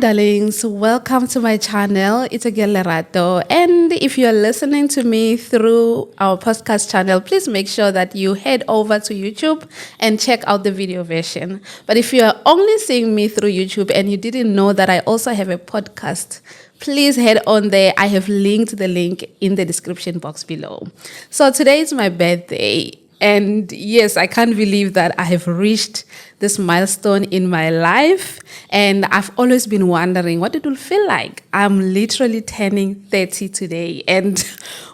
darlings, welcome to my channel. It's Agel Lerato. And if you're listening to me through our podcast channel, please make sure that you head over to YouTube and check out the video version. But if you're only seeing me through YouTube and you didn't know that I also have a podcast, please head on there. I have linked the link in the description box below. So today is my birthday. And yes, I can't believe that I have reached this milestone in my life. And I've always been wondering what it will feel like. I'm literally turning 30 today. And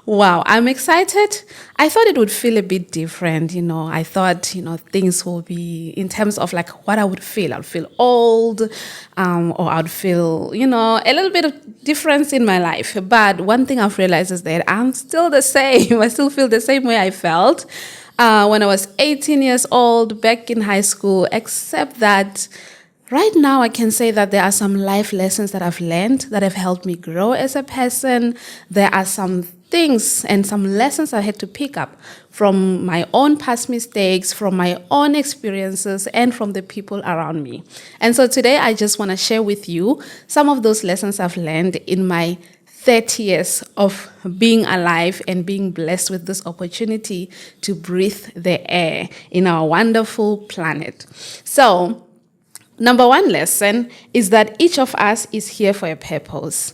wow, I'm excited. I thought it would feel a bit different. I thought, things will be in terms of like what I would feel. I'll feel old, or I'd feel, a little bit of difference in my life. But one thing I've realized is that I'm still the same. I still feel the same way I felt when I was 18 years old back in high school, except that right now I can say that there are some life lessons that I've learned that have helped me grow as a person. There are some things and some lessons I had to pick up from my own past mistakes, from my own experiences, and from the people around me. And so today I just want to share with you some of those lessons I've learned in my 30 years of being alive and being blessed with this opportunity to breathe the air in our wonderful planet. So, number one lesson is that each of us is here for a purpose.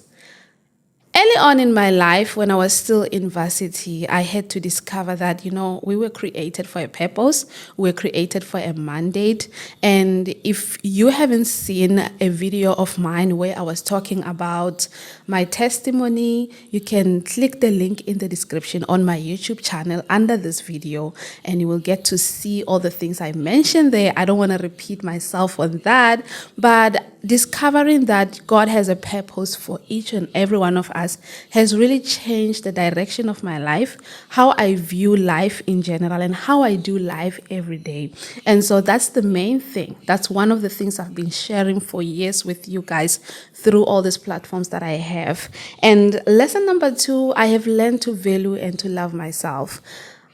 Early on in my life, when I was still in varsity, I had to discover that, we were created for a purpose. We were created for a mandate. And if you haven't seen a video of mine where I was talking about my testimony, you can click the link in the description on my YouTube channel under this video, and you will get to see all the things I mentioned there. I don't want to repeat myself on that, but discovering that God has a purpose for each and every one of us has really changed the direction of my life, how I view life in general, and how I do life every day. And so that's the main thing. That's one of the things I've been sharing for years with you guys through all these platforms that I have. And lesson number 2, I have learned to value and to love myself.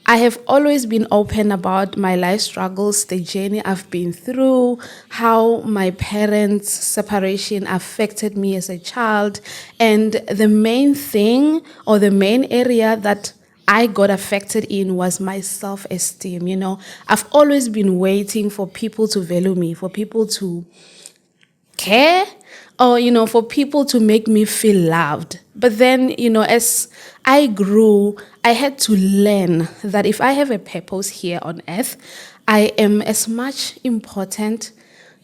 I have always been open about my life struggles, the journey I've been through, how my parents' separation affected me as a child. And the main thing or the main area that I got affected in was my self-esteem. I've always been waiting for people to value me, for people to care, or, for people to make me feel loved. But then, as I grew, I had to learn that if I have a purpose here on earth, I am as much important,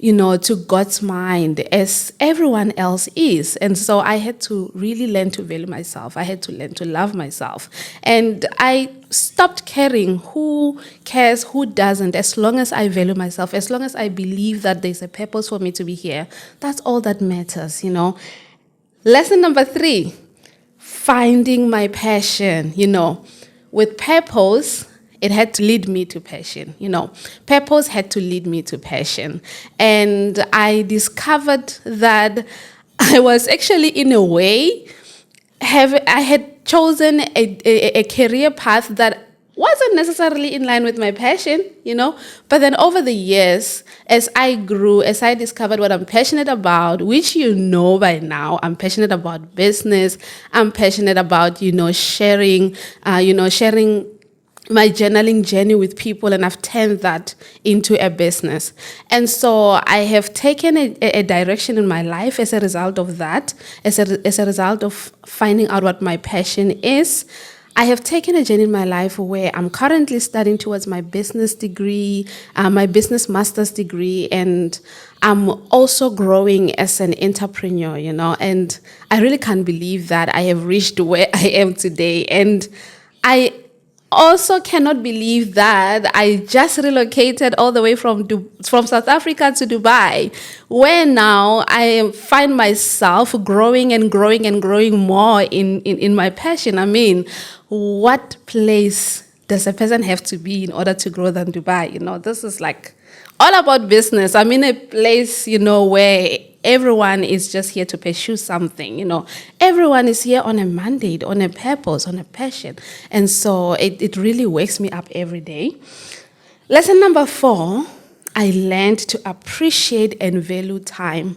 to God's mind as everyone else is. And so I had to really learn to value myself. I had to learn to love myself. And I stopped caring who cares, who doesn't, as long as I value myself, as long as I believe that there's a purpose for me to be here. That's all that matters, Lesson number 3, finding my passion, with purpose. It had to lead me to passion, Purpose had to lead me to passion. And I discovered that I was actually, in a way, I had chosen a career path that wasn't necessarily in line with my passion, But then over the years, as I grew, as I discovered what I'm passionate about, which by now, I'm passionate about business. I'm passionate about, sharing my journaling journey with people, and I've turned that into a business. And so I have taken a direction in my life as a result of that, as a result of finding out what my passion is. I have taken a journey in my life where I'm currently studying towards my business degree, my business master's degree, and I'm also growing as an entrepreneur, and I really can't believe that I have reached where I am today. And I also cannot believe that I just relocated all the way from South Africa to Dubai, where now I find myself growing and growing and growing more in my passion. I mean, what place does a person have to be in order to grow than Dubai? This is like all about business. I'm in a place, where everyone is just here to pursue something, Everyone is here on a mandate, on a purpose, on a passion. And so it really wakes me up every day. Lesson number 4, I learned to appreciate and value time.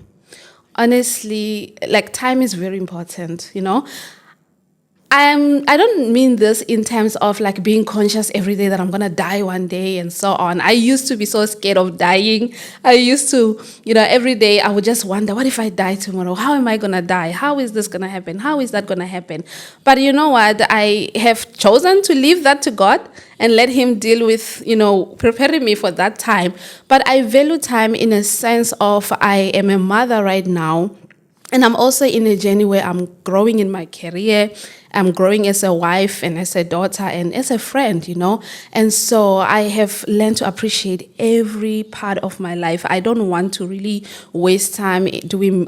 honestly, like time is very important, you know. I don't mean this in terms of like being conscious every day that I'm gonna die one day and so on. I used to be so scared of dying. I used to, every day I would just wonder, what if I die tomorrow? How am I gonna die? How is this gonna happen? How is that gonna happen? But you know what? I have chosen to leave that to God and let Him deal with, preparing me for that time. But I value time in a sense of I am a mother right now. And I'm also in a journey where I'm growing in my career. I'm growing as a wife and as a daughter and as a friend, And so I have learned to appreciate every part of my life. I don't want to really waste time doing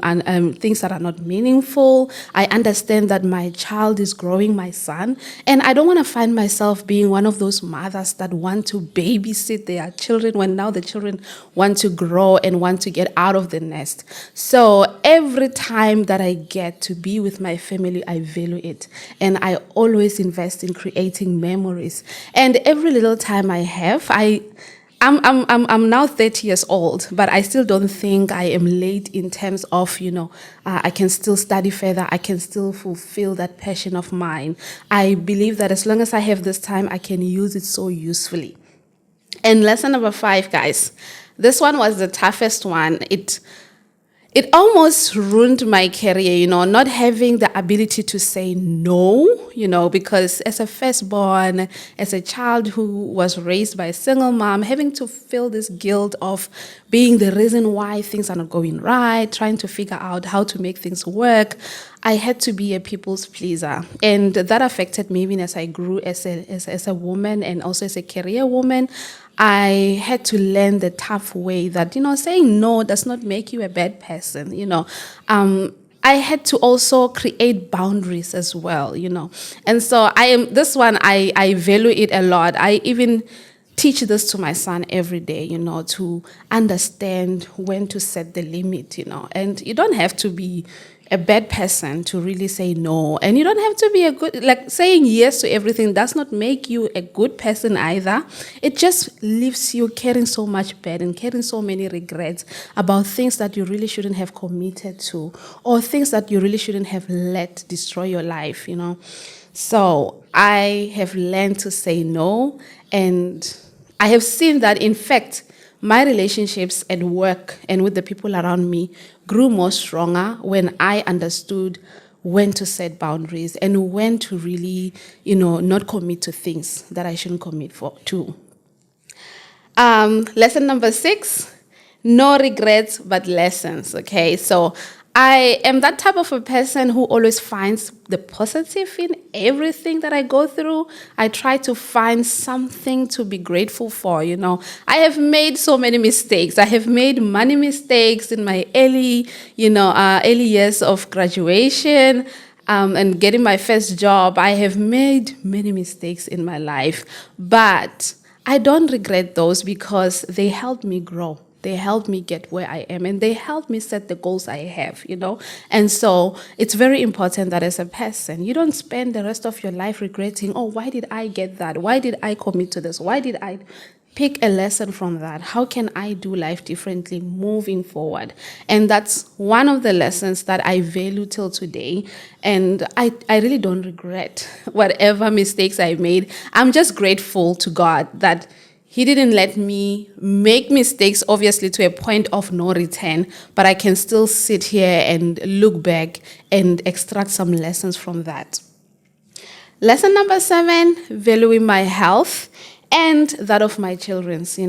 things that are not meaningful. I understand that my child is growing, my son, and I don't want to find myself being one of those mothers that want to babysit their children when now the children want to grow and want to get out of the nest. So every time that I get to be with my family, I value it. And I always invest in creating memories. And every little time I have, I'm now 30 years old, but I still don't think I am late in terms of, I can still study further. I can still fulfill that passion of mine. I believe that as long as I have this time, I can use it so usefully. And lesson number 5, guys, this one was the toughest one. It almost ruined my career, not having the ability to say no, because as a firstborn, as a child who was raised by a single mom, having to feel this guilt of being the reason why things are not going right, trying to figure out how to make things work, I had to be a people's pleaser. And that affected me even as I grew as a woman and also as a career woman. I had to learn the tough way that, saying no does not make you a bad person, I had to also create boundaries as well, And so I value it a lot. I even teach this to my son every day, to understand when to set the limit, And you don't have to be a bad person to really say no. And you don't have to be saying yes to everything does not make you a good person either. It just leaves you carrying so much burden, carrying so many regrets about things that you really shouldn't have committed to or things that you really shouldn't have let destroy your life, So I have learned to say no, and I have seen that, in fact, my relationships at work and with the people around me grew more stronger when I understood when to set boundaries and when to really, not commit to things that I shouldn't commit to. Lesson number 6, no regrets, but lessons, okay? So I am that type of a person who always finds the positive in everything that I go through. I try to find something to be grateful for, I have made so many mistakes. I have made money mistakes in my early years of graduation. And getting my first job. I have made many mistakes in my life, but I don't regret those because they helped me grow. They helped me get where I am, and they helped me set the goals I have, And so it's very important that as a person, you don't spend the rest of your life regretting, oh, why did I get that? Why did I commit to this? Why did I pick a lesson from that? How can I do life differently moving forward? And that's one of the lessons that I value till today. And I really don't regret whatever mistakes I made. I'm just grateful to God that He didn't let me make mistakes, obviously, to a point of no return, but I can still sit here and look back and extract some lessons from that. Lesson number 7, valuing my health and that of my children's, when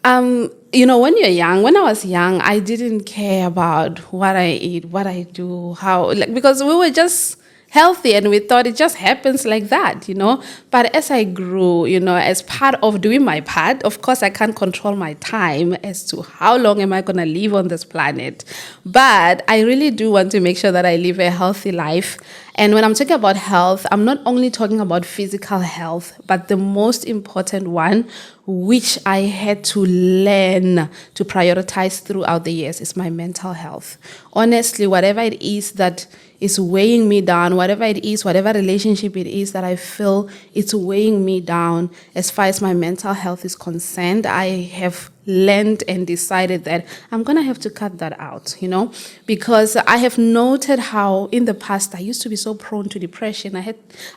I was young, I didn't care about what I eat, what I do, because we were just healthy and we thought it just happens like that, But as I grew, as part of doing my part, of course, I can't control my time as to how long am I going to live on this planet. But I really do want to make sure that I live a healthy life. And when I'm talking about health, I'm not only talking about physical health, but the most important one, which I had to learn to prioritize throughout the years, is my mental health. Honestly, whatever it is that is weighing me down, whatever it is, whatever relationship it is that I feel it's weighing me down as far as my mental health is concerned, I have learned and decided that I'm going to have to cut that out, because I have noted how in the past I used to be so prone to depression.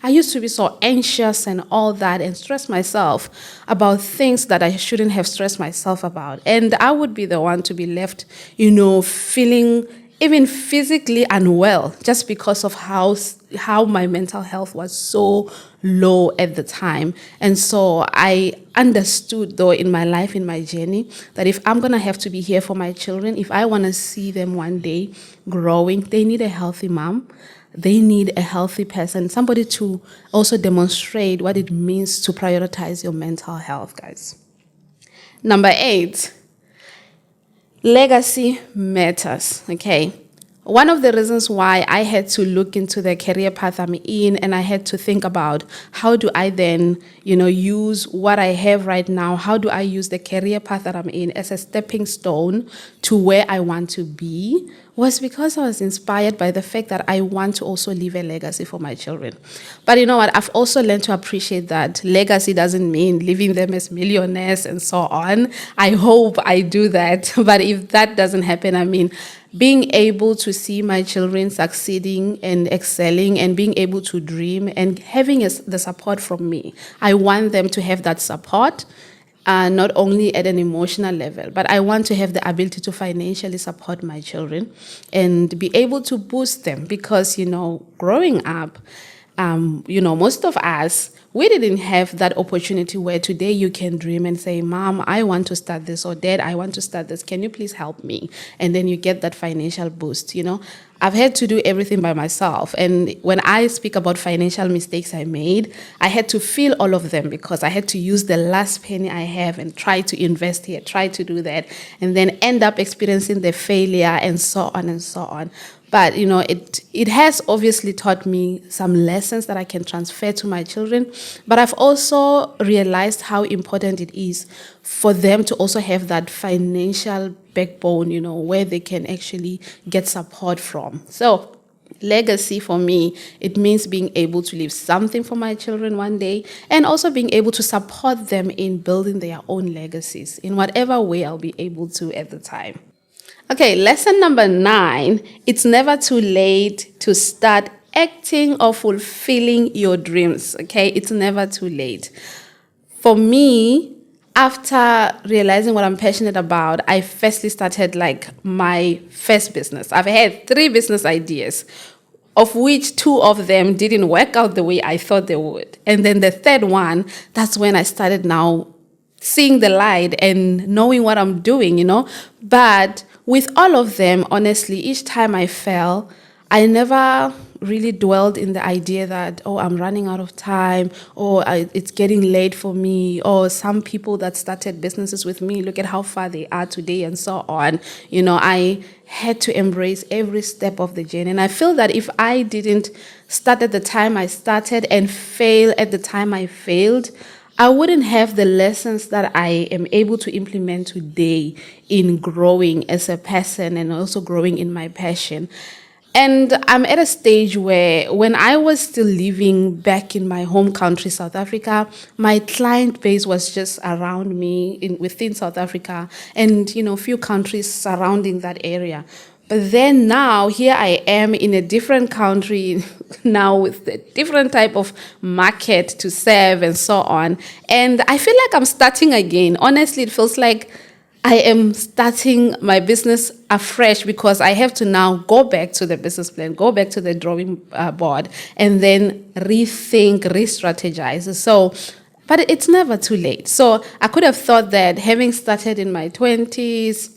I used to be so anxious and all that and stress myself about things that I shouldn't have stressed myself about. And I would be the one to be left, feeling even physically unwell just because of how my mental health was so low at the time. And so I understood, though, in my life, in my journey, that if I'm going to have to be here for my children, if I want to see them one day growing, they need a healthy mom. They need a healthy person, somebody to also demonstrate what it means to prioritize your mental health, guys. Number 8. Legacy matters, okay? One of the reasons why I had to look into the career path I'm in, and I had to think about how do I then, use what I have right now, how do I use the career path that I'm in as a stepping stone to where I want to be, was because I was inspired by the fact that I want to also leave a legacy for my children. But you know what? I've also learned to appreciate that legacy doesn't mean leaving them as millionaires and so on. I hope I do that. But if that doesn't happen, being able to see my children succeeding and excelling and being able to dream and having the support from me. I want them to have that support. Not only at an emotional level, but I want to have the ability to financially support my children and be able to boost them because, growing up, most of us, we didn't have that opportunity where today you can dream and say, Mom, I want to start this, or Dad, I want to start this. Can you please help me? And then you get that financial boost, I've had to do everything by myself. And when I speak about financial mistakes I made, I had to feel all of them because I had to use the last penny I have and try to invest here, try to do that, and then end up experiencing the failure and so on and so on. But, it has obviously taught me some lessons that I can transfer to my children. But I've also realized how important it is for them to also have that financial backbone, where they can actually get support from. So legacy for me, it means being able to leave something for my children one day and also being able to support them in building their own legacies in whatever way I'll be able to at the time. Okay, lesson number 9, it's never too late to start acting or fulfilling your dreams, okay? It's never too late. For me, after realizing what I'm passionate about, I firstly started my first business. I've had 3 business ideas, of which 2 of them didn't work out the way I thought they would. And then the third one, that's when I started now seeing the light and knowing what I'm doing, But with all of them, honestly, each time I fell, I never really dwelled in the idea that, I'm running out of time, or it's getting late for me, or some people that started businesses with me, look at how far they are today, and so on. I had to embrace every step of the journey. And I feel that if I didn't start at the time I started and fail at the time I failed, I wouldn't have the lessons that I am able to implement today in growing as a person and also growing in my passion. And I'm at a stage where when I was still living back in my home country, South Africa, my client base was just around me within South Africa and, few countries surrounding that area. But then now, here I am in a different country now with a different type of market to serve and so on. And I feel like I'm starting again. Honestly, it feels like I am starting my business afresh because I have to now go back to the business plan, go back to the drawing board, and then rethink, re-strategize. But it's never too late. So I could have thought that having started in my 20s,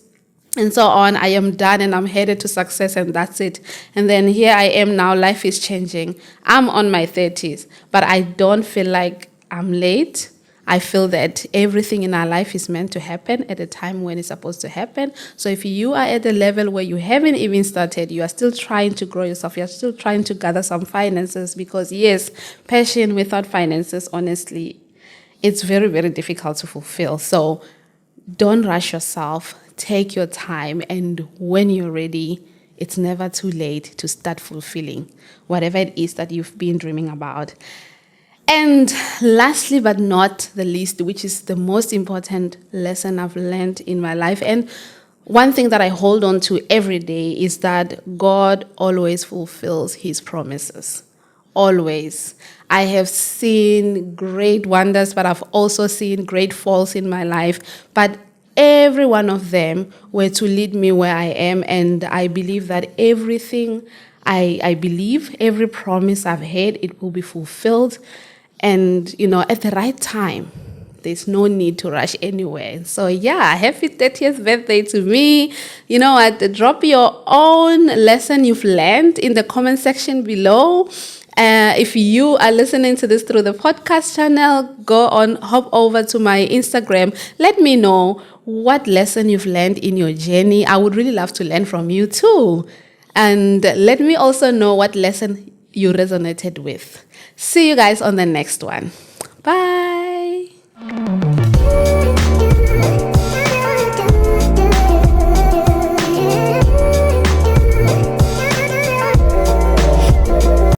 and so on, I am done and I'm headed to success and that's it. And then here I am now, life is changing. I'm on my 30s, but I don't feel like I'm late. I feel that everything in our life is meant to happen at a time when it's supposed to happen. So if you are at a level where you haven't even started, you are still trying to grow yourself, you're still trying to gather some finances, because yes, passion without finances, honestly, it's very, very difficult to fulfill. So don't rush yourself. Take your time, and when you're ready, it's never too late to start fulfilling whatever it is that you've been dreaming about. And lastly, but not the least, which is the most important lesson I've learned in my life, and one thing that I hold on to every day, is that God always fulfills his promises. Always. I have seen great wonders, but I've also seen great falls in my life. But every one of them were to lead me where I am. And I believe that everything I believe, every promise I've had, it will be fulfilled. And, at the right time. There's no need to rush anywhere. So yeah, happy 30th birthday to me. Drop your own lesson you've learned in the comment section below. If you are listening to this through the podcast channel, hop over to my Instagram. Let me know what lesson you've learned in your journey. I would really love to learn from you too. And let me also know what lesson you resonated with. See you guys on the next one. Bye.